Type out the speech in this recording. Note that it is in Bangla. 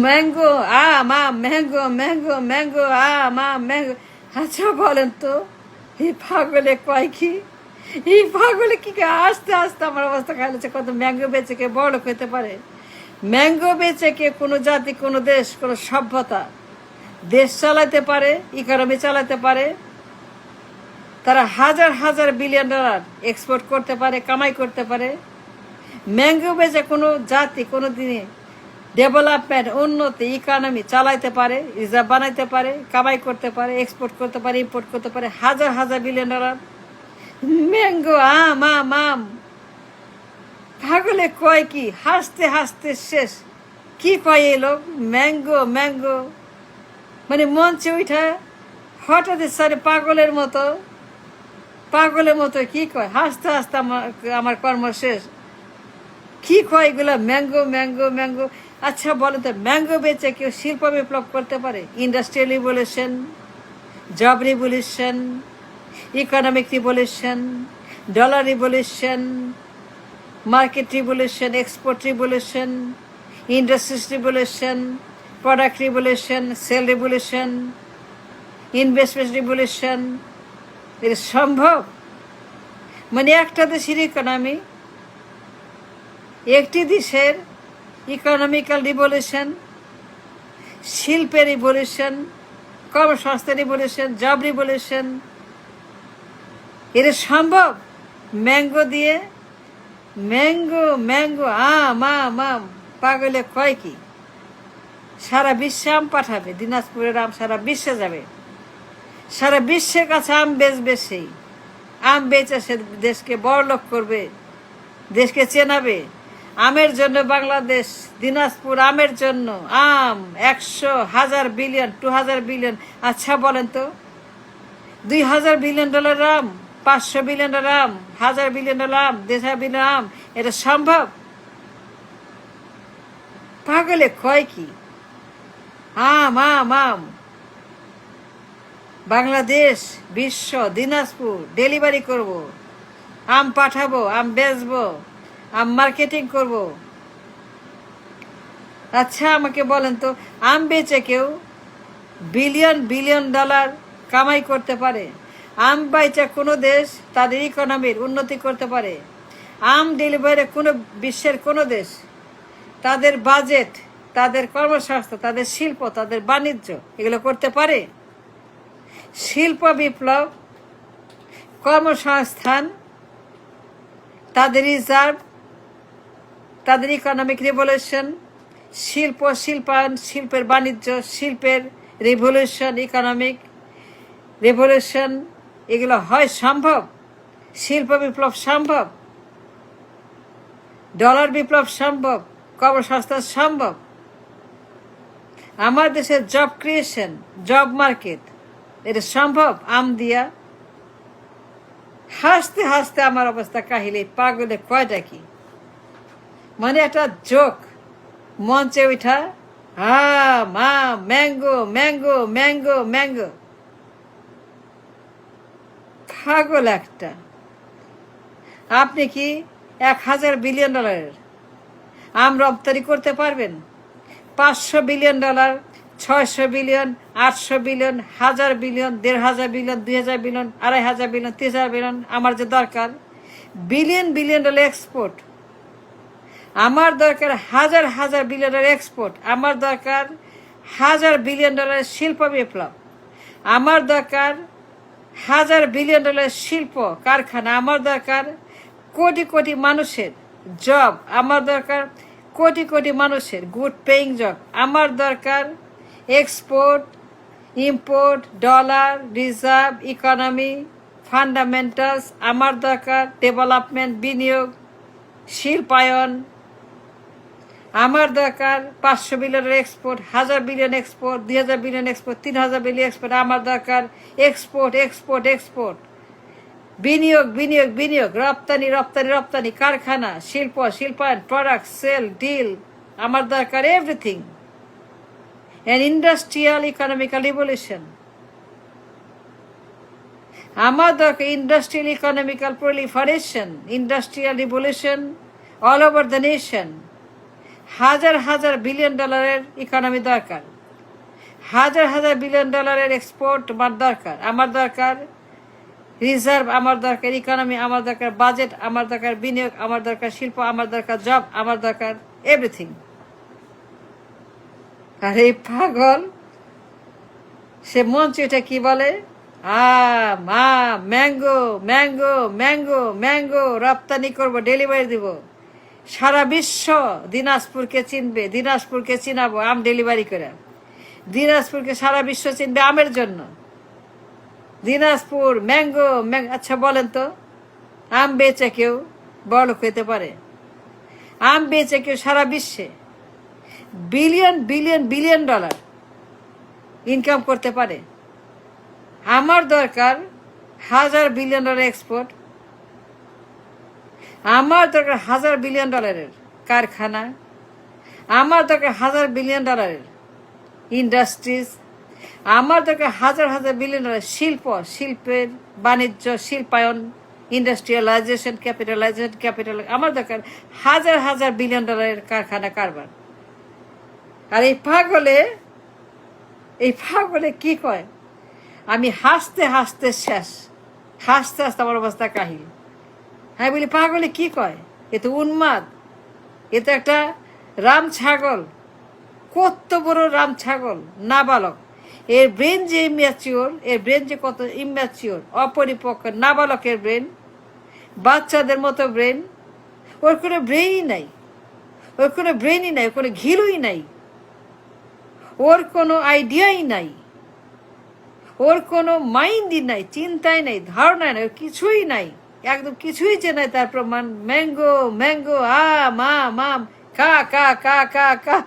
Mango mango mango mango mango. আচ্ছা বলেন তো, এই পাগলে কয় কি? এই পাগলে কি আস্তে আস্তে আমার অবস্থা খাইলেছে। কত ম্যাঙ্গো বেচে কে বড় লোক হইতে পারে? ম্যাঙ্গো বেচে কে কোনো জাতি, কোনো দেশ, কোনো সভ্যতা দেশ চালাতে পারে, ইকোনমি চালাতে পারে? তারা হাজার হাজার বিলিয়ন ডলার এক্সপোর্ট করতে পারে, কামাই করতে পারে। ম্যাঙ্গো বেচে কোনো জাতি কোনো দিনে ডেভেলপমেন্ট, উন্নতি, ইকোনমি চালাইতে পারে, রিজার্ভ বানাইতে পারে, কামাই করতে পারে, এক্সপোর্ট করতে পারে, ইম্পোর্ট করতে পারে হাজার হাজার বিলিয়ন ডলার। ম্যাঙ্গো আম। পাগলে কয় কি? হাসতে হাসতে শেষ। কি কয় এই লোক? Mango mango. মানে মঞ্চে উঠা হঠাৎ সারে পাগলের মতো কি কয়? হাসতে হাসতে আমার কর্ম শেষ। কি কয় এগুলা? Mango mango mango. আচ্ছা বলেন তো, ম্যাঙ্গো বেচে কেউ শিল্প বিপ্লব করতে পারে? Industrial revolution, job revolution, economic revolution, dollar revolution, market revolution, export revolution, industries revolution, product revolution, sale revolution, investment revolution. এটা সম্ভব? মানে একটা দেশের ইকোনমি, একটি দেশের ইকোনমিক্যাল রিভলিউশন, শিল্পের রিভলিউশন, কর্মসংস্থান রিভলিউশন, জব রিভলিউশন, এটা সম্ভব ম্যাঙ্গো দিয়ে? ম্যাঙ্গো ম্যাঙ্গো আম। পাগলে কয় কি? সারা বিশ্বে আম পাঠাবে, দিনাজপুরের আম সারা বিশ্বে যাবে, সারা বিশ্বের কাছে আম বেচবে। সেই আম বেচে সে দেশকে বড়লোক করবে, দেশকে চেনাবে। আমের জন্য বাংলাদেশ, দিনাজপুর আমের জন্য আম 100,000 বিলিয়ন, 2000 বিলিয়ন। আচ্ছা বলেন তো, 2000 বিলিয়ন ডলার আম, 500 বিলিয়ন ডলার আম, 1000 বিলিয়ন ডলার আম, 1000 বিলিয়ন আম, এটা সম্ভব? পাগলে কয় কি? আম। বাংলাদেশ, বিশ্ব, দিনাজপুর ডেলিভারি করব, আম পাঠাবো, আম বেচবো, আম মার্কেটিং করব। আচ্ছা আমাকে বলেন তো, আম বেচে কেউ বিলিয়ন বিলিয়ন ডলার কামাই করতে পারে? আম বেচে কোনো দেশ তাদের ইকোনমির উন্নতি করতে পারে? আম ডেলিভারি কোনো বিশ্বের কোনো দেশ তাদের বাজেট, তাদের কর্মসংস্থান, তাদের শিল্প, তাদের বাণিজ্য এগুলো করতে পারে? শিল্প বিপ্লব, কর্মসংস্থান, তাদের রিজার্ভ, তাদের ইকোনমিক রিভলিউশন, শিল্পায়ন, শিল্পের বাণিজ্য, শিল্পের রিভলিউশন, ইকোনমিক রিভলিউশন, এগুলো হয় সম্ভব? শিল্প বিপ্লব সম্ভব, ডলার বিপ্লব সম্ভব, কর্মসংস্থান সম্ভব। আমার দেশের জব ক্রিয়েশন, জব মার্কেট, এটা সম্ভব আম দিয়া? হাসতে হাসতে আমার অবস্থা কাহিলে। পাগলে কয়টা কি? মানে একটা জোক মঞ্চে উঠা ম্যাঙ্গো ম্যাঙ্গো ম্যাঙ্গো ম্যাঙ্গো। পাগল একটা। আপনি কি 1000 বিলিয়ন ডলারের আম রপ্তানি করতে পারবেন? 500 billion dollar, 600 billion, 800 billion, 1000 billion, 1500 billion, 2000 billion, 2500 billion, 3000 billion আমার যে দরকার। বিলিয়ন বিলিয়ন ডলার এক্সপোর্ট আমার দরকার, হাজার হাজার বিলিয়ন ডলার এক্সপোর্ট আমার দরকার, হাজার বিলিয়ন ডলারের শিল্প বিপ্লব আমার দরকার, হাজার বিলিয়ন ডলারের শিল্প কারখানা আমার দরকার, কোটি কোটি মানুষের জব আমার দরকার, কোটি কোটি মানুষের গুড পেইং জব আমার দরকার, export, import, dollar, reserve, economy, fundamentals আমার দরকার, ডেভেলপমেন্ট, বিনিয়োগ, শিল্পায়ন আমার দরকার, 500 বিলিয়নের export, 1000 billion export, 2000 billion export, 3000 billion export আমার দরকার, এক্সপোর্ট এক্সপোর্ট এক্সপোর্ট, বিনিয়োগ বিনিয়োগ বিনিয়োগ, রপ্তানি রপ্তানি রপ্তানি, কারখানা, শিল্পায়ন, প্রোডাক্ট, সেল, ডিল আমার দরকার, everything. An industrial economical revolution আমার দরকার, industrial economical proliferation, industrial revolution all over the nation, হাজার হাজার বিলিয়ন ডলারের ইকোনমি দরকার, হাজার হাজার বিলিয়ন ডলারের এক্সপোর্ট আমার দরকার, আমার দরকার রিজার্ভ, আমার দরকার ইকোনমি, আমার দরকার বাজেট, আমার দরকার বিনিয়োগ, আমার দরকার শিল্প, আমার দরকার জব, আমার দরকার এভরিথিং। আর এই পাগল সে মঞ্চে এটা কি বলে, ম্যাঙ্গো ম্যাঙ্গো ম্যাঙ্গো ম্যাঙ্গো রপ্তানি করব, ডেলিভারি দিব, সারা বিশ্ব দিনাজপুরকে চিনবে, দিনাজপুরকে চিনাবো আম ডেলিভারি করে, দিনাজপুরকে সারা বিশ্ব চিনবে আমের জন্য। দিনাজপুর ম্যাঙ্গো। আচ্ছা বলেন তো, আম বেচে কেউ বড়লোক হইতে পারে? আম বেচে কেউ সারা বিশ্বে billion billion billion dollar income করতে পারে? আমার দরকার হাজার বিলিয়ন ডলার এক্সপোর্ট, আমার দরকার হাজার বিলিয়ন ডলারের কারখানা, আমার দরকার হাজার বিলিয়ন ডলারের ইন্ডাস্ট্রিজ, আমার দরকার হাজার হাজার বিলিয়ন ডলার শিল্প, শিল্পের বাণিজ্য, শিল্পায়ন, ইন্ডাস্ট্রিয়ালাইজেশন, ক্যাপিটাল, আমার দরকার হাজার হাজার বিলিয়ন ডলারের কারখানা কারবার। আর এই পাগলে কি কয়, আমি হাসতে হাসতে শেষ, হাসতে হাসতে আমার অবস্থা কাহিল। হ্যাঁ বলি পাগলে কি কয়, এ তো উন্মাদ, এ তো একটা রাম ছাগল, কত বড় রাম ছাগল, নাবালক। এর ব্রেন যে ইম্যাচিওর, এর ব্রেন যে কত ইম্যাচিওর, অপরিপক্ক নাবালকের ব্রেন, বাচ্চাদের মতো ব্রেন, ওর কোনো ব্রেনই নাই, ওর কোনো ব্রেনই নাই, কোনো ঘিলুই নাই, ওর কোনো আইডিয়াই নাই, ওর কোনো মাইন্ডই নাই, চিন্তাই নাই, ধারণাই নাই, ওর কিছুই নাই, একদম কিছুই যে নাই তার প্রমাণ ম্যাঙ্গো ম্যাঙ্গো, মাম কা কা কা কা কা।